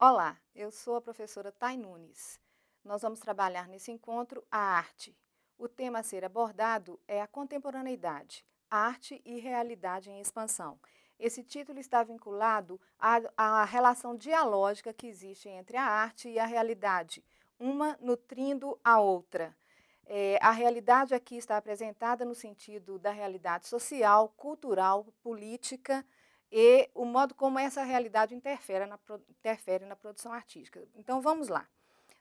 Olá, eu sou a professora Thay Nunes. Nós vamos trabalhar nesse encontro a arte. O tema a ser abordado é a contemporaneidade, arte e realidade em expansão. Esse título está vinculado à relação dialógica que existe entre a arte e a realidade, uma nutrindo a outra. A realidade aqui está apresentada no sentido da realidade social, cultural, política e o modo como essa realidade interfere na produção artística. Então vamos lá.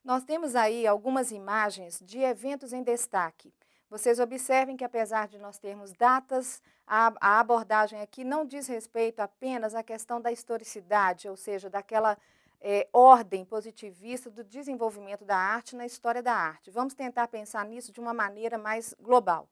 Nós temos aí algumas imagens de eventos em destaque. Vocês observem que apesar de nós termos datas, a abordagem aqui não diz respeito apenas à questão da historicidade, ou seja, daquela ordem positivista do desenvolvimento da arte na história da arte. Vamos tentar pensar nisso de uma maneira mais global.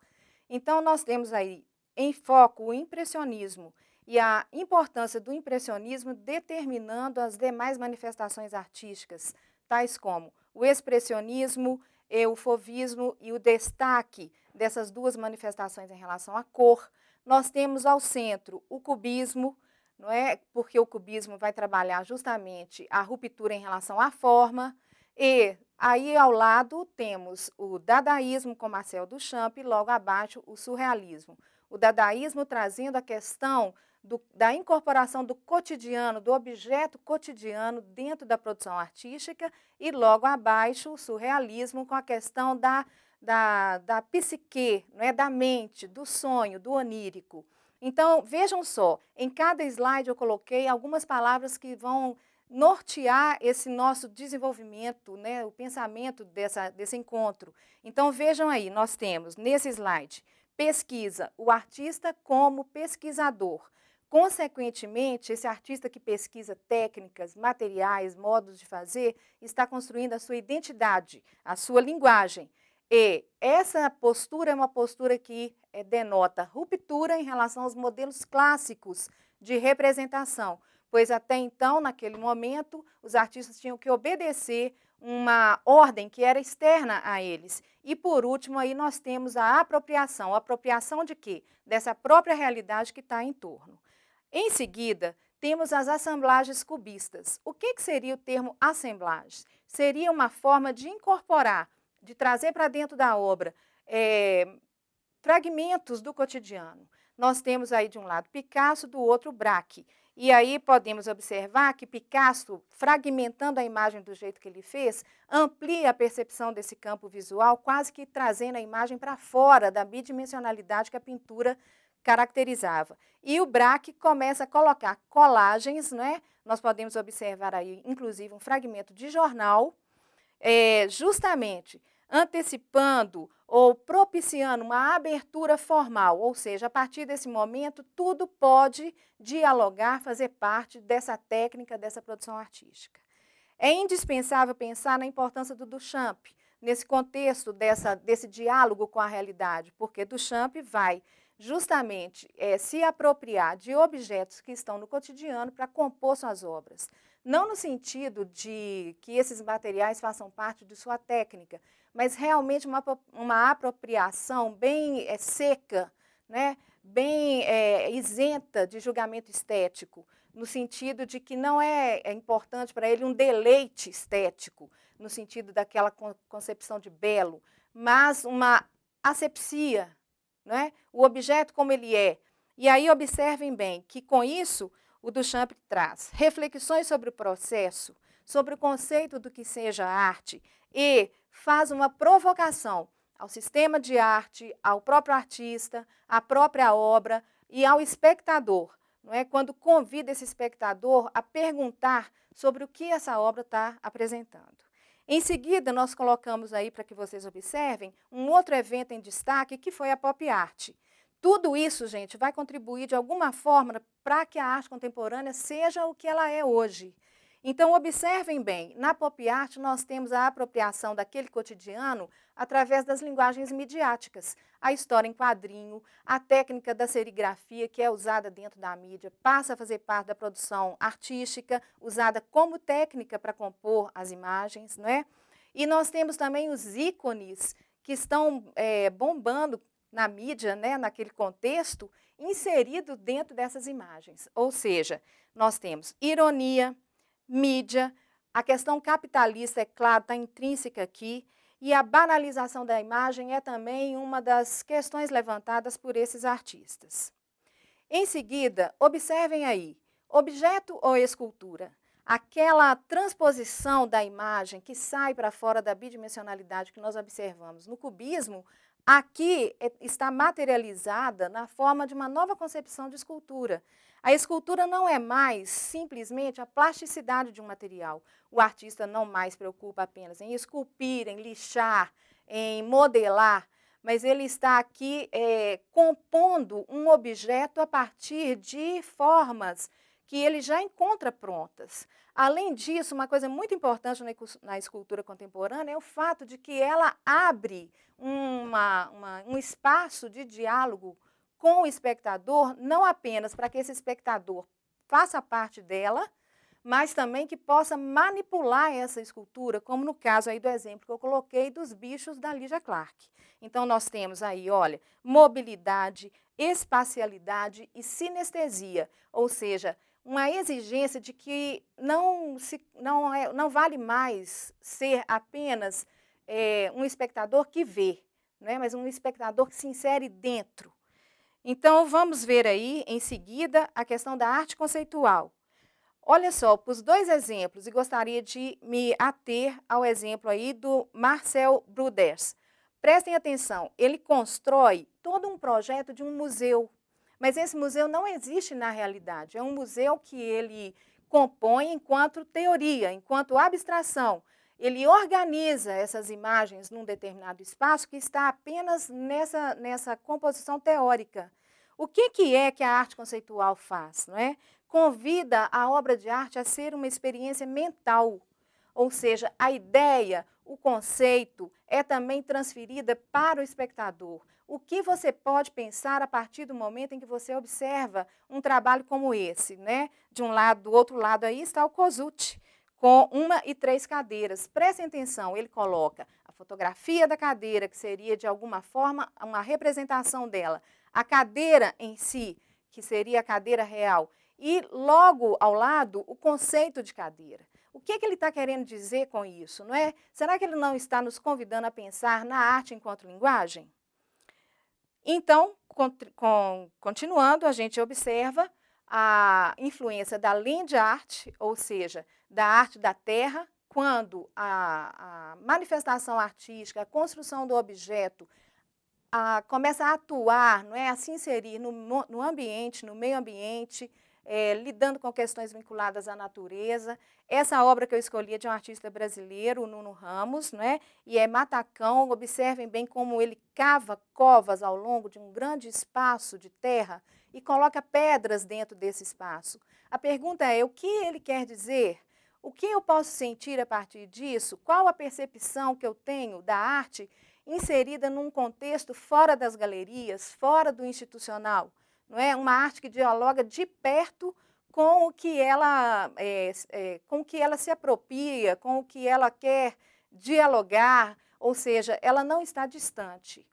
Então nós temos aí em foco o impressionismo e a importância do impressionismo determinando as demais manifestações artísticas, tais como o expressionismo, o fauvismo e o destaque dessas duas manifestações em relação à cor. Nós temos ao centro o cubismo, não é? Porque o cubismo vai trabalhar justamente a ruptura em relação à forma, e aí ao lado temos o dadaísmo com Marcel Duchamp e logo abaixo o surrealismo. O dadaísmo trazendo a questão da incorporação do cotidiano, do objeto cotidiano dentro da produção artística e logo abaixo o surrealismo com a questão da psique, não é? Da mente, do sonho, do onírico. Então, vejam só, em cada slide eu coloquei algumas palavras que vão nortear esse nosso desenvolvimento, né, o pensamento desse encontro. Então, vejam aí, nós temos nesse slide, pesquisa, o artista como pesquisador. Consequentemente, esse artista que pesquisa técnicas, materiais, modos de fazer, está construindo a sua identidade, a sua linguagem. E essa postura é uma postura que denota ruptura em relação aos modelos clássicos de representação, pois até então, naquele momento, os artistas tinham que obedecer uma ordem que era externa a eles. E por último, aí nós temos a apropriação. A apropriação de quê? Dessa própria realidade que está em torno. Em seguida, temos as assemblagens cubistas. O que seria o termo assemblagem? Seria uma forma de incorporar, de trazer para dentro da obra fragmentos do cotidiano. Nós temos aí de um lado Picasso, do outro Braque. E aí podemos observar que Picasso, fragmentando a imagem do jeito que ele fez, amplia a percepção desse campo visual, quase que trazendo a imagem para fora da bidimensionalidade que a pintura caracterizava. E o Braque começa a colocar colagens, né? Nós podemos observar aí, inclusive, um fragmento de jornal, justamente antecipando ou propiciando uma abertura formal, ou seja, a partir desse momento, tudo pode dialogar, fazer parte dessa técnica, dessa produção artística. É indispensável pensar na importância do Duchamp, nesse contexto desse diálogo com a realidade, porque Duchamp vai justamente se apropriar de objetos que estão no cotidiano para compor suas obras. Não no sentido de que esses materiais façam parte de sua técnica, mas realmente uma apropriação bem seca, né? Bem isenta de julgamento estético, no sentido de que não é importante para ele um deleite estético, no sentido daquela concepção de belo, mas uma asepsia, né? O objeto como ele é. E aí observem bem que com isso o Duchamp traz reflexões sobre o processo, sobre o conceito do que seja arte e faz uma provocação ao sistema de arte, ao próprio artista, à própria obra e ao espectador, não é? Quando convida esse espectador a perguntar sobre o que essa obra está apresentando. Em seguida, nós colocamos aí, para que vocês observem, um outro evento em destaque, que foi a pop art. Tudo isso, gente, vai contribuir de alguma forma para que a arte contemporânea seja o que ela é hoje. Então, observem bem, na pop art nós temos a apropriação daquele cotidiano através das linguagens midiáticas. A história em quadrinho, a técnica da serigrafia, que é usada dentro da mídia, passa a fazer parte da produção artística, usada como técnica para compor as imagens, não é? E nós temos também os ícones que estão bombando na mídia, né, naquele contexto, inserido dentro dessas imagens. Ou seja, nós temos ironia, mídia, A questão capitalista, é claro, está intrínseca aqui, e a banalização da imagem é também uma das questões levantadas por esses artistas. Em seguida, observem aí, objeto ou escultura? Aquela transposição da imagem que sai para fora da bidimensionalidade que nós observamos no cubismo, aqui está materializada na forma de uma nova concepção de escultura. A escultura não é mais simplesmente a plasticidade de um material. O artista não mais preocupa apenas em esculpir, em lixar, em modelar, mas ele está aqui compondo um objeto a partir de formas que ele já encontra prontas. Além disso, uma coisa muito importante na escultura contemporânea é o fato de que ela abre um espaço de diálogo com o espectador, não apenas para que esse espectador faça parte dela, mas também que possa manipular essa escultura, como no caso aí do exemplo que eu coloquei dos bichos da Lygia Clark. Então, nós temos aí, olha, mobilidade, espacialidade e sinestesia, ou seja, uma exigência de que não vale mais ser apenas um espectador que vê, né, mas um espectador que se insere dentro. Então, vamos ver aí, em seguida, a questão da arte conceitual. Olha só, pus dois exemplos e gostaria de me ater ao exemplo aí do Marcel Bruders. Prestem atenção, ele constrói todo um projeto de um museu, mas esse museu não existe na realidade. É um museu que ele compõe enquanto teoria, enquanto abstração. Ele organiza essas imagens num determinado espaço que está apenas nessa composição teórica. O que é que a arte conceitual faz, não é? Convida a obra de arte a ser uma experiência mental, ou seja, a ideia, o conceito é também transferida para o espectador. O que você pode pensar a partir do momento em que você observa um trabalho como esse, né? De um lado, do outro lado aí está o Kosuth, com 1 e 3 cadeiras. Prestem atenção, ele coloca a fotografia da cadeira, que seria de alguma forma uma representação dela, a cadeira em si, que seria a cadeira real, e logo ao lado o conceito de cadeira. O que ele está querendo dizer com isso, não é? Será que ele não está nos convidando a pensar na arte enquanto linguagem? Então, continuando, a gente observa a influência da land art, ou seja, da arte da terra, quando a manifestação artística, a construção do objeto, começa a atuar, não é, a se inserir no ambiente, no meio ambiente, lidando com questões vinculadas à natureza. Essa obra que eu escolhi é de um artista brasileiro, o Nuno Ramos, né? E é Matacão. Observem bem como ele cava covas ao longo de um grande espaço de terra e coloca pedras dentro desse espaço. A pergunta é, o que ele quer dizer? O que eu posso sentir a partir disso? Qual a percepção que eu tenho da arte inserida num contexto fora das galerias, fora do institucional? Não é? Uma arte que dialoga de perto com o que ela se apropria, com o que ela quer dialogar, ou seja, ela não está distante.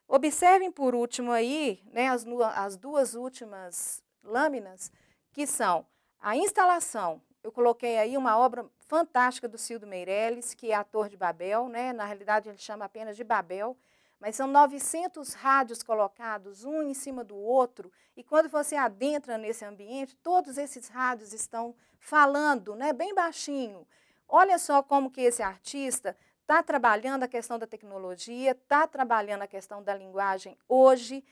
Observem por último aí, né, as duas últimas lâminas, que são a instalação. Eu coloquei aí uma obra fantástica do Cildo Meirelles, que é a Torre de Babel, né? Na realidade ele chama apenas de Babel, mas são 900 rádios colocados, um em cima do outro, e quando você adentra nesse ambiente, todos esses rádios estão falando, né, bem baixinho. Olha só como que esse artista está trabalhando a questão da tecnologia, está trabalhando a questão da linguagem hoje,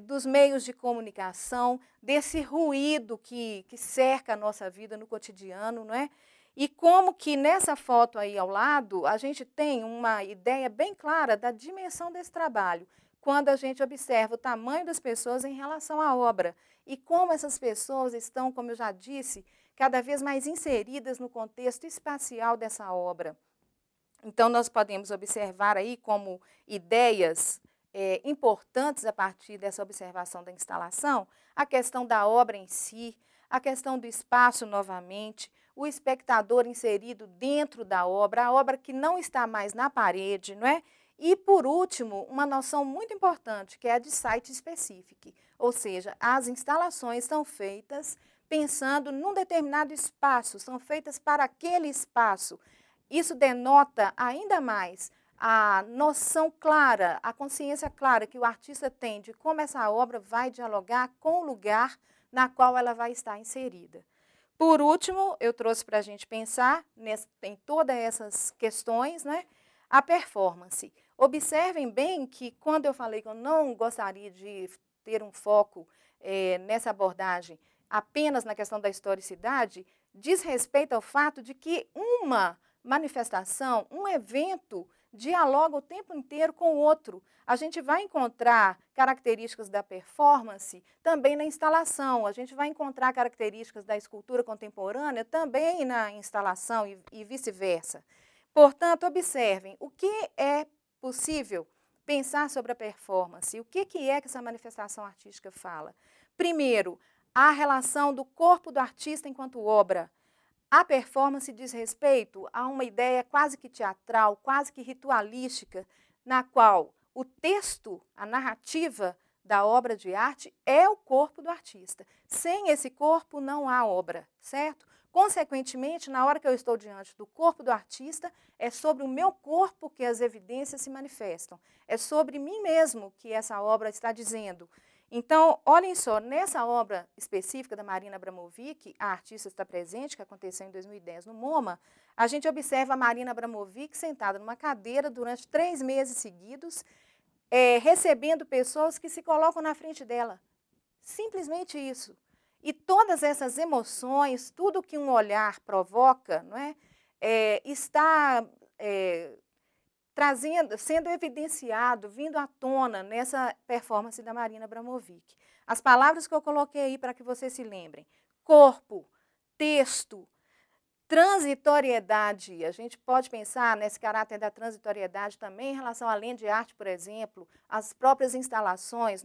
dos meios de comunicação, desse ruído que cerca a nossa vida no cotidiano, não é? E como que nessa foto aí ao lado, a gente tem uma ideia bem clara da dimensão desse trabalho, quando a gente observa o tamanho das pessoas em relação à obra, e como essas pessoas estão, como eu já disse, cada vez mais inseridas no contexto espacial dessa obra. Então, nós podemos observar aí como ideias importantes a partir dessa observação da instalação, a questão da obra em si, a questão do espaço novamente, o espectador inserido dentro da obra, a obra que não está mais na parede, não é? E, por último, uma noção muito importante, que é a de site specific, ou seja, as instalações são feitas pensando num determinado espaço, são feitas para aquele espaço. Isso denota ainda mais a noção clara, a consciência clara que o artista tem de como essa obra vai dialogar com o lugar na qual ela vai estar inserida. Por último, eu trouxe para a gente pensar em todas essas questões, né, a performance. Observem bem que quando eu falei que eu não gostaria de ter um foco nessa abordagem apenas na questão da historicidade, diz respeito ao fato de que uma manifestação, um evento, dialoga o tempo inteiro com o outro. A gente vai encontrar características da performance também na instalação, a gente vai encontrar características da escultura contemporânea também na instalação e vice-versa. Portanto, observem o que é possível pensar sobre a performance, o que é que essa manifestação artística fala. Primeiro, a relação do corpo do artista enquanto obra. A performance diz respeito a uma ideia quase que teatral, quase que ritualística, na qual o texto, a narrativa da obra de arte é o corpo do artista. Sem esse corpo não há obra, certo? Consequentemente, na hora que eu estou diante do corpo do artista, é sobre o meu corpo que as evidências se manifestam. É sobre mim mesmo que essa obra está dizendo. Então, olhem só, nessa obra específica da Marina Abramovic, a artista está presente, que aconteceu em 2010 no MoMA, a gente observa a Marina Abramovic sentada numa cadeira durante 3 meses seguidos, recebendo pessoas que se colocam na frente dela. Simplesmente isso. E todas essas emoções, tudo que um olhar provoca, não é, está sendo evidenciado, vindo à tona nessa performance da Marina Abramovic. As palavras que eu coloquei aí para que vocês se lembrem: corpo, texto, transitoriedade. A gente pode pensar nesse caráter da transitoriedade também em relação à lente de arte, por exemplo, as próprias instalações,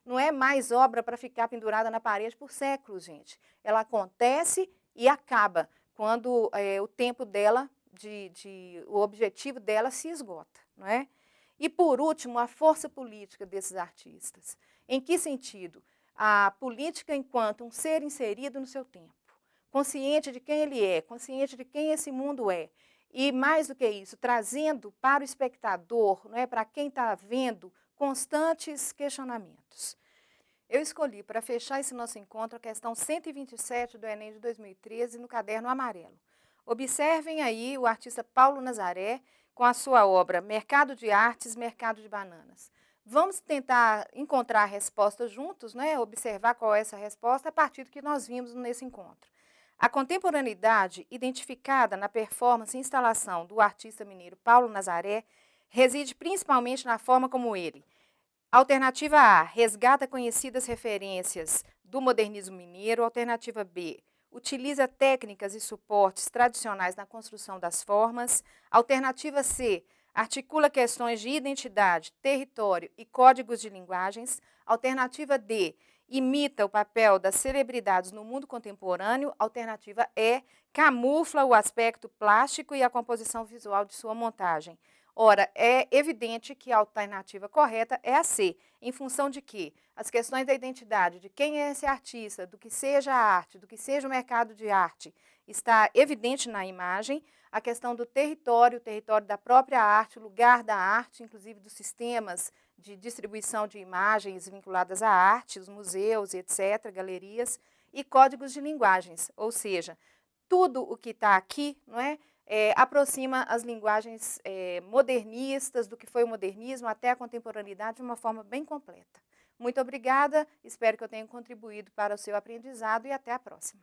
não é mais obra para ficar pendurada na parede por séculos, gente. Ela acontece e acaba quando o tempo dela, o objetivo dela se esgota, não é? E, por último, a força política desses artistas. Em que sentido? A política enquanto um ser inserido no seu tempo, consciente de quem ele é, consciente de quem esse mundo é. E, mais do que isso, trazendo para o espectador, não é, para quem está vendo, constantes questionamentos. Eu escolhi, para fechar esse nosso encontro, a questão 127 do Enem de 2013, no caderno amarelo. Observem aí o artista Paulo Nazaré com a sua obra Mercado de Artes, Mercado de Bananas. Vamos tentar encontrar a resposta juntos, né? Observar qual é essa resposta a partir do que nós vimos nesse encontro. A contemporaneidade, identificada na performance e instalação do artista mineiro Paulo Nazaré, reside principalmente na forma como ele. Alternativa A, resgata conhecidas referências do modernismo mineiro. Alternativa B, utiliza técnicas e suportes tradicionais na construção das formas. Alternativa C, articula questões de identidade, território e códigos de linguagens. Alternativa D, imita o papel das celebridades no mundo contemporâneo. Alternativa E, camufla o aspecto plástico e a composição visual de sua montagem. Ora, é evidente que a alternativa correta é a C, em função de que as questões da identidade, de quem é esse artista, do que seja a arte, do que seja o mercado de arte, está evidente na imagem. A questão do território, o território da própria arte, o lugar da arte, inclusive dos sistemas de distribuição de imagens vinculadas à arte, os museus, etc., galerias, e códigos de linguagens, ou seja, tudo o que está aqui, não é? Aproxima as linguagens modernistas, do que foi o modernismo até a contemporaneidade, de uma forma bem completa. Muito obrigada, espero que eu tenha contribuído para o seu aprendizado e até a próxima.